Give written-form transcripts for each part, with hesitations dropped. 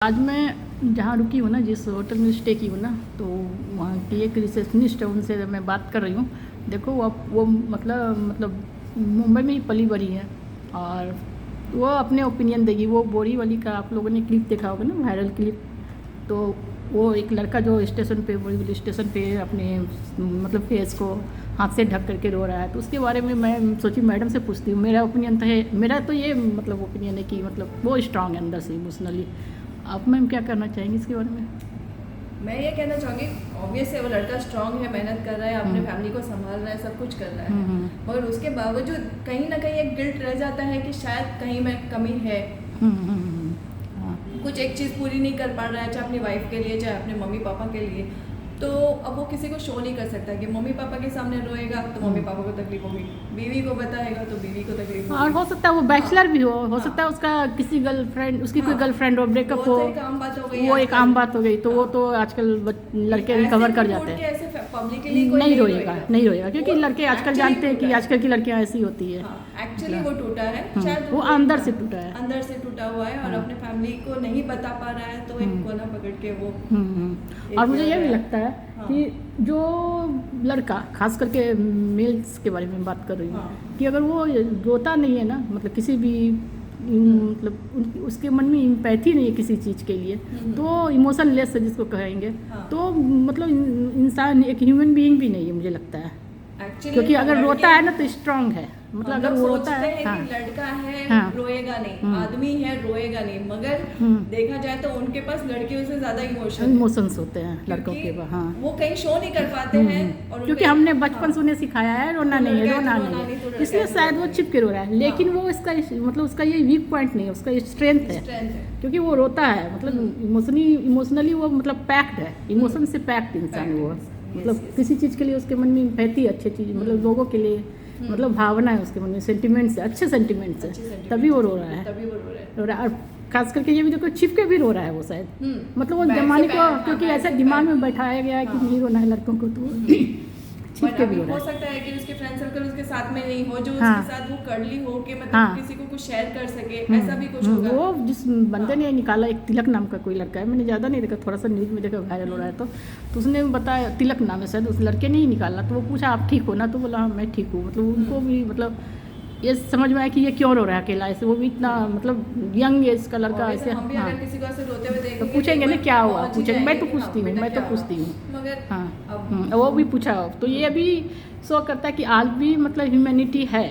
आज मैं जहाँ रुकी हूँ ना, जिस होटल में स्टे की हूँ ना, तो वहाँ की एक रिसेप्शनिस्ट है, उनसे मैं बात कर रही हूँ। देखो वो मतलब मुंबई में ही पली बड़ी है और वो अपने ओपिनियन देगी। वो बोरी वाली का आप लोगों ने क्लिप देखा होगा ना, वायरल क्लिप। तो वो एक लड़का जो स्टेशन पे, बोरीवली स्टेशन पे अपने मतलब फेस को हाथ से ढक करके रो रहा है, तो उसके बारे में मैं सोची मैडम से पूछती हूँ। मेरा ओपिनियन तो है, मेरा तो ये मतलब ओपिनियन है कि मतलब वो स्ट्रांग है अंदर से इमोशनली। आप मैम क्या करना चाहेंगी इसके बारे में? मैं ये कहना चाहूँगी, ऑब्वियस है वो लड़का स्ट्रांग है, मेहनत कर रहा है, अपने फैमिली को संभाल रहा है, सब कुछ कर रहा है। और उसके बावजूद कहीं ना कहीं एक गिल्ट रह जाता है कि शायद कहीं में कमी है। कुछ एक चीज़ पूरी नहीं कर पा रहा है, चाहे अपनी वाइफ के लिए, चाहे अपने मम्मी पापा के लिए। तो अब वो किसी को शो नहीं कर सकता कि मम्मी पापा के सामने रोएगा तो मम्मी पापा को तकलीफ होगी, बीवी को बताएगा तो बीवी को तकलीफ होगी। और हो सकता है वो बैचलर भी हो सकता है उसका किसी गर्लफ्रेंड, उसकी कोई गर्लफ्रेंड हो, ब्रेकअप हो, वो एक आम बात हो गई। तो वो तो आजकल लड़के रिकवर कर जाते हैं। नहीं रोएगा क्योंकि लड़के आजकल जानते हैं कि आजकल की लड़कियां ऐसी होती है। एक्चुअली वो टूटा है, शायद वो अंदर से टूटा है, अंदर से टूटा हुआ है और अपने फैमिली को नहीं बता पा रहा है, तो एक कोना पकड़ के वो। और मुझे ये भी लगता है कि जो लड़का, खास करके मेल्स के बारे में बात कर रही हूँ, कि अगर वो रोता नहीं है ना, मतलब किसी भी मतलब उसके मन में इम्पैथी नहीं है किसी चीज़ के लिए, तो इमोशन लेस है जिसको कहेंगे, तो मतलब इंसान एक ह्यूमन बीइंग भी नहीं है मुझे लगता है। क्योंकि अगर रोता है ना तो स्ट्रांग है, मतलब अगर वो रोता है कि लड़का है रोएगा नहीं, आदमी है रोएगा नहीं, मगर देखा जाए तो उनके पास लड़कियों से ज्यादा इमोशंस होते हैं लड़कों के पास। हाँ, वो कहीं शो नहीं कर पाते हैं और क्योंकि हमने बचपन से उन्हें सिखाया है रोना नहीं है, रोना नहीं है, इसलिए शायद वो चिप के रो रहा है। लेकिन वो इसका मतलब उसका ये वीक पॉइंट नहीं है, उसका स्ट्रेंथ है, क्योंकि वो रोता है, मतलब इमोशनली वो मतलब पैक्ड है, इमोशन से पैक्ड इंसान वो, मतलब किसी चीज़ के लिए उसके मन में इम्पैथी, अच्छी चीज़ मतलब लोगों के लिए मतलब भावना है उसके मन में, सेंटिमेंट्स है, अच्छे सेंटिमेंट्स है, तभी वो रो रहा है। और खास करके ये भी देखो छिप के भी रो रहा है वो शायद, मतलब वो जमाने को क्योंकि ऐसा दिमाग में बैठाया गया है कि नहीं रोना है लड़कों को, तो छिप के भी रो रहा है। हो सकता है कि उसके फ्रेंड सर्कल उसके साथ में नहीं हो, जो उसके साथ वो कर्ली हो कि मतलब किसी को कुछ शेयर कर सके, ऐसा भी कुछ होगा। वो जिस बंदे ने निकाला, एक तिलक नाम का कोई लड़का है, मैंने ज़्यादा नहीं देखा, थोड़ा सा न्यूज़ में देखा वायरल हो रहा है, तो उसने बताया, तिलक नाम है शायद, उस लड़के ने ही निकाला। तो वो पूछा आप ठीक हो ना, तो बोला हाँ मैं ठीक हूँ। मतलब उनको भी मतलब ये समझ में आया कि ये क्यों रो रहा है अकेला ऐसे, वो भी इतना मतलब यंग एज का लड़का ऐसे। हम भी अगर किसी को ऐसे रोते हुए देखेंगे तो पूछेंगे ना क्या हुआ, पूछेंगे, मैं तो पूछती हूँ मगर हाँ, वो भी पूछा। तो ये भी शो करता है कि आज भी मतलब ह्यूमैनिटी है,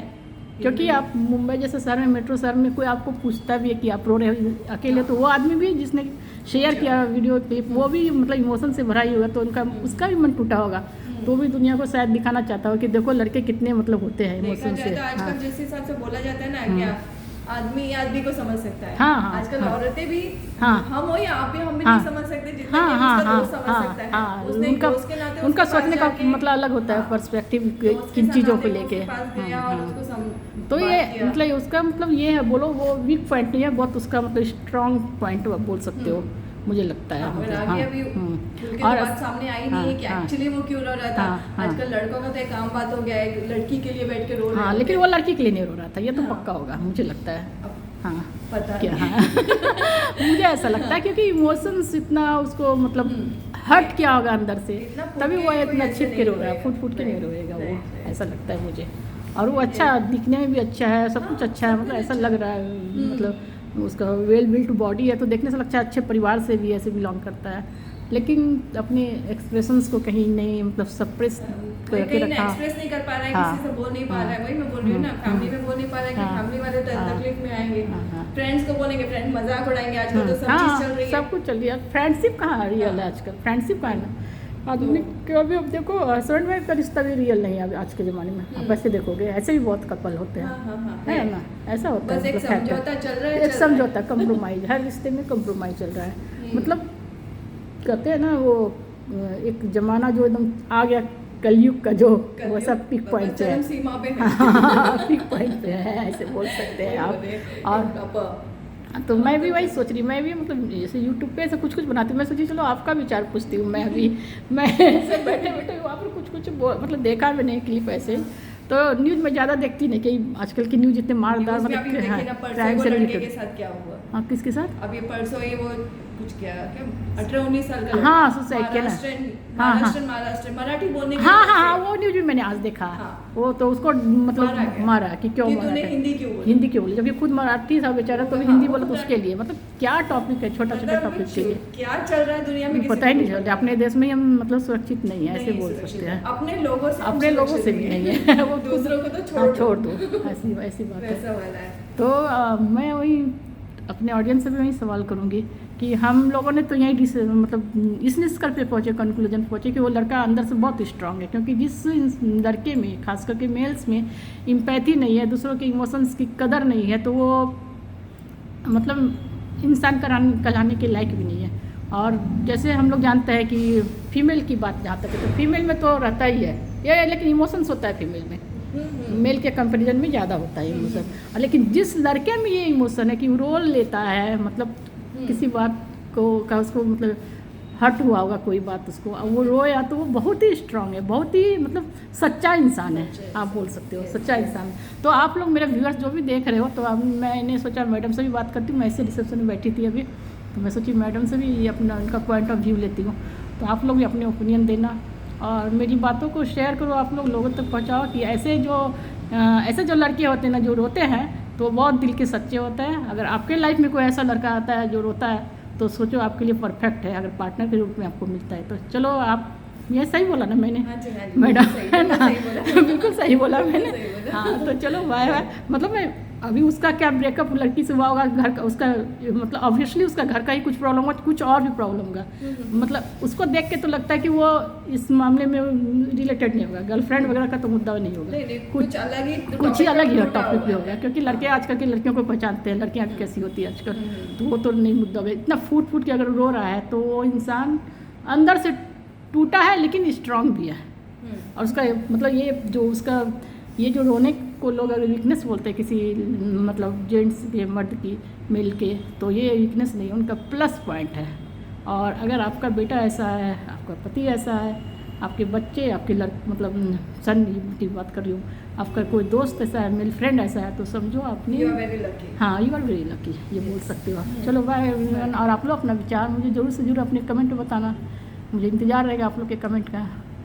क्योंकि आप मुंबई जैसे शहर में, मेट्रो शहर में कोई आपको पूछता भी है कि आप रो रहे अकेले, तो वो आदमी भी जिसने शेयर किया वीडियो क्लिप, वो भी मतलब इमोशन से भरा ही होगा, तो उसका भी मन टूटा होगा, तो भी दुनिया को शायद दिखाना चाहता हो कि देखो लड़के कितने मतलब होते हैं इमोशन से। आजकल जिस हिसाब से बोला जाता है ना, क्या आदमी को समझ सकता है। आजकल औरतें भी, हम हो या आप भी, हम भी नहीं समझ सकते जितना कि उसका दोस्त समझ सकता है। उसने उनका सोचने का मतलब अलग होता है, पर्सपेक्टिव किन चीज़ों को लेके। तो ये मतलब उसका मतलब ये है, बोलो वो वीक पॉइंट नहीं है, बहुत उसका मतलब स्ट्रॉन्ग पॉइंट आप बोल सकते हो, मुझे लगता है। और बात सामने आई नहीं है कि एक्चुअली वो क्यों रो रहा था। आजकल लड़कों का तो एक आम बात हो गया है, लड़की के लिए बैठ के रो रहा है, लेकिन वो लड़की के लिए नहीं रो रहा था, ये तो पक्का होगा मुझे लगता है। पता क्या मुझे ऐसा लगता है, क्योंकि इमोशंस इतना उसको मतलब हर्ट किया होगा अंदर से, तभी वो इतना छिप के रो रहा है, फूट के नहीं रोएगा वो, ऐसा लगता है मुझे। और वो अच्छा दिखने में भी अच्छा है, सब कुछ अच्छा है, मतलब ऐसा लग रहा है, मतलब उसका वेल बिल्ट बॉडी है, तो देखने से लगता है अच्छे परिवार से भी ऐसे बिलोंग करता है, लेकिन अपने एक्सप्रेशंस को कहीं नहीं मतलब सप्रेस करके रखा, एक्सप्रेस नहीं कर पा रहा है, किसी से बोल नहीं पा रहा है। वही मैं बोल रही हूँ ना, फैमिली में बोल नहीं पा रहा है कि फैमिली वाले तो तकलीफ में आएंगे, फ्रेंड्स को बोलेंगे, फ्रेंड मजाक उड़ाएंगे। आजकल तो सब चीज चल रही है, सब कुछ चल रही है। फ्रेंडशिप कहाँ रियल है आजकल, फ्रेंडशिप कहाँ है ना आदमी कभी। अब देखो हस्बैंड वाइफ का रिश्ता भी रियल नहीं है अब आज के ज़माने में, आप ऐसे देखोगे, ऐसे भी बहुत कपल होते हैं, है ना, ऐसा होता है, एक समझौता चल रहा है, एक समझौता, कंप्रोमाइज, हर रिश्ते में कंप्रोमाइज चल रहा है। मतलब कहते हैं ना वो एक ज़माना जो एकदम आ गया कलयुग का, जो वो सब पिक पॉइंट पे है, पिक पॉइंट पे है, ऐसे बोल सकते हैं आप। और तो मैं भी वही सोच रही, मैं भी मतलब जैसे यूट्यूब पे ऐसे कुछ बनाती हूँ, मैं सोची चलो आपका विचार पूछती हूँ। मैं ऐसे बैठे वहाँ पर कुछ मतलब देखा मैंने क्लिप ऐसे, तो न्यूज़ में ज़्यादा देखती नहीं, कि आजकल की न्यूज़ इतने मारदार मतलब क्राइम से रिलेटेड के साथ क्या हुआ। किसके साथ? अब ये परसों ये वो कुछ क्या 18-19 साल का हाँ, सुसाइड किया ना। महाराष्ट्र मराठी बोलने की हाँ वजह हाँ से। वो न्यूज भी मैंने आज देखा। हाँ। वो तो उसको मारा गया। मतलब मारा कि क्यों कि मारा तूने था? हिंदी क्यों बोली? हिंदी क्यों बोली, जबकि खुद मराठी था बेचारा, तो भी हाँ, हिंदी वो बोला तो पता उसके लिए मतलब क्या टॉपिक है, छोटा छोटा मतलब टॉपिक के लिए क्या चल रहा है दुनिया में पता ही नहीं किसी को चलता। अपने देश में ही हम मतलब सुरक्षित नहीं है, ऐसे नहीं बोल सुरक्षित सकते है। हैं। अपने लोगों से हम अपने लोगों से सुरक्षित भी नहीं है वो दूसरों को तो हाँ, छोड़ छोड़ दो, ऐसी ऐसी बात है। वैसा वाला है। तो मैं वही अपने ऑडियंस से भी वही सवाल करूँगी कि हम लोगों ने तो यही मतलब इस निष्कर्ष पे पहुँचे, कंक्लूजन पहुँचे कि वो लड़का अंदर से बहुत स्ट्रांग है, क्योंकि जिस लड़के में खास करके मेल्स में इम्पैथी नहीं है, दूसरों के इमोशंस की कदर नहीं है, तो वो मतलब इंसान कहलाने के लायक भी नहीं है। और जैसे हम लोग जानते हैं कि फीमेल की बात जहाँ तक है, तो फीमेल में तो रहता ही है ये, लेकिन इमोशंस होता है फीमेल में, मेल के कंपैरिजन में ज़्यादा होता है इमोशन। लेकिन जिस लड़के में ये इमोशन है कि वो रोल लेता है, मतलब किसी बात को का उसको मतलब हर्ट हुआ होगा कोई बात उसको, और वो रोया, तो वो बहुत ही स्ट्रांग है, बहुत ही मतलब सच्चा इंसान है, आप बोल सकते हो सच्चा इंसान है। तो आप लोग मेरे व्यूअर्स जो भी देख रहे हो, तो अब मैंने सोचा मैडम से भी बात करती हूँ, मैं ऐसे रिसेप्शन में बैठी थी अभी, तो मैं सोची मैडम से भी अपना उनका पॉइंट ऑफ व्यू लेती हूँ। तो आप लोग भी अपने ओपिनियन देना और मेरी बातों को शेयर करो, आप लोग लोगों तक पहुँचाओ कि ऐसे जो लड़के होते हैं ना जो रोते हैं, तो बहुत दिल के सच्चे होते हैं। अगर आपके लाइफ में कोई ऐसा लड़का आता है जो रोता है, तो सोचो आपके लिए परफेक्ट है, अगर पार्टनर के रूप में आपको मिलता है। तो चलो, आप ये सही बोला ना मैंने? हाँ जी, हाँ जी, मैडम है ना, बिल्कुल बिल्कुल सही बोला मैंने। सही बोला। हाँ, तो चलो बाय बाय। मतलब मैं अभी उसका क्या ब्रेकअप लड़की से हुआ होगा, घर का उसका मतलब ऑब्वियसली उसका घर का ही कुछ प्रॉब्लम होगा, कुछ और भी प्रॉब्लम होगा, मतलब उसको देख के तो लगता है कि वो इस मामले में रिलेटेड नहीं होगा, गर्लफ्रेंड वगैरह का तो मुद्दा नहीं होगा, कुछ कुछ ही अलग ही टॉपिक भी होगा, क्योंकि लड़के आजकल की लड़कियों को पहचानते हैं, लड़कियाँ कैसी होती है आजकल, तो वो तो नहीं मुद्दा होगा। इतना फूट फूट के अगर रो रहा है, तो वो इंसान अंदर से टूटा है लेकिन स्ट्रांग भी है। और उसका मतलब ये जो रोने को लोग अगर वीकनेस बोलते हैं किसी मतलब जेंट्स के, मर्द की, मेल के, तो ये वीकनेस नहीं, उनका प्लस पॉइंट है। और अगर आपका बेटा ऐसा है, आपका पति ऐसा है, आपके बच्चे, आपके मतलब सन की बात कर रही हूँ, आपका कोई दोस्त ऐसा है, मेल फ्रेंड ऐसा है, तो समझो आपने यू आर वेरी लकी। हाँ, यू आर वेरी लकी, ये बोल सकते हो आप। चलो बाय एवरीवन। और आप लोग अपना विचार मुझे ज़रूर से ज़रूर अपने कमेंट में बताना, मुझे इंतज़ार रहेगा आप लोग के कमेंट का।